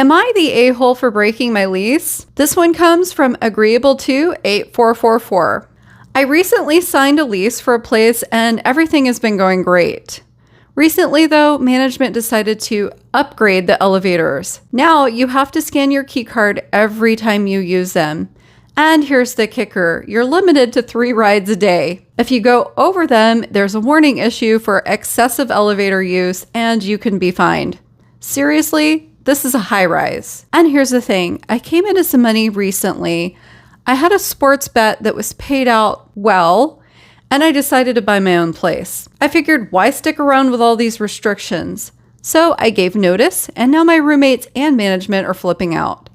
Am I the a-hole for breaking my lease? This one comes from Agreeable28444. I recently signed a lease for a place and everything has been going great. Recently, though, management decided to upgrade the elevators. Now you have to scan your key card every time you use them. And here's the kicker, you're limited to 3 rides a day. If you go over them, there's a warning issue for excessive elevator use and you can be fined. Seriously? This is a high rise. And here's the thing, I came into some money recently. I had a sports bet that was paid out well, and I decided to buy my own place. I figured, why stick around with all these restrictions? So I gave notice, and now my roommates and management are flipping out.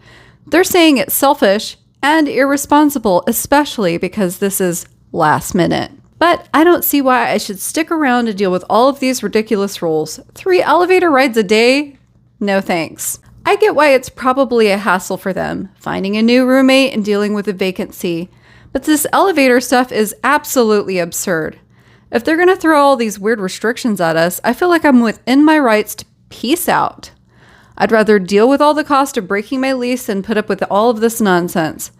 They're saying it's selfish and irresponsible, especially because this is last minute. But I don't see why I should stick around to deal with all of these ridiculous rules. 3 elevator rides a day? No thanks. I get why it's probably a hassle for them, finding a new roommate and dealing with a vacancy. But this elevator stuff is absolutely absurd. If they're going to throw all these weird restrictions at us, I feel like I'm within my rights to peace out. I'd rather deal with all the cost of breaking my lease than put up with all of this nonsense.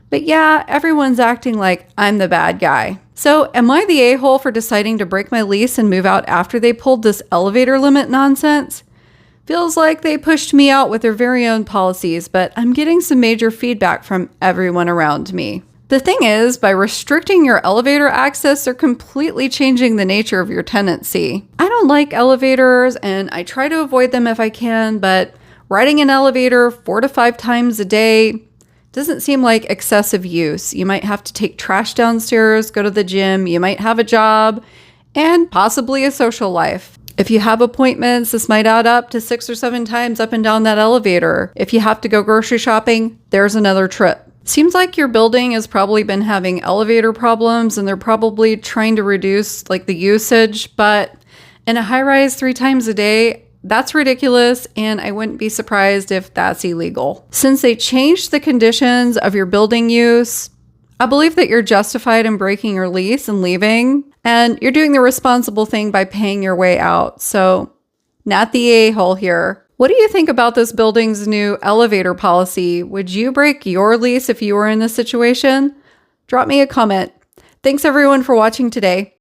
But yeah, everyone's acting like I'm the bad guy. So am I the a-hole for deciding to break my lease and move out after they pulled this elevator limit nonsense? Feels like they pushed me out with their very own policies, but I'm getting some major feedback from everyone around me. The thing is, by restricting your elevator access, they're completely changing the nature of your tenancy. I don't like elevators and I try to avoid them if I can, but riding an elevator 4 to 5 times a day doesn't seem like excessive use. You might have to take trash downstairs, go to the gym, you might have a job, and possibly a social life. If you have appointments, this might add up to 6 or 7 times up and down that elevator. If you have to go grocery shopping, there's another trip. Seems like your building has probably been having elevator problems and they're probably trying to reduce the usage, but in a high rise 3 times a day, that's ridiculous and I wouldn't be surprised if that's illegal. Since they changed the conditions of your building use, I believe that you're justified in breaking your lease and leaving, and you're doing the responsible thing by paying your way out. So, not the a-hole here. What do you think about this building's new elevator policy? Would you break your lease if you were in this situation? Drop me a comment. Thanks everyone for watching today.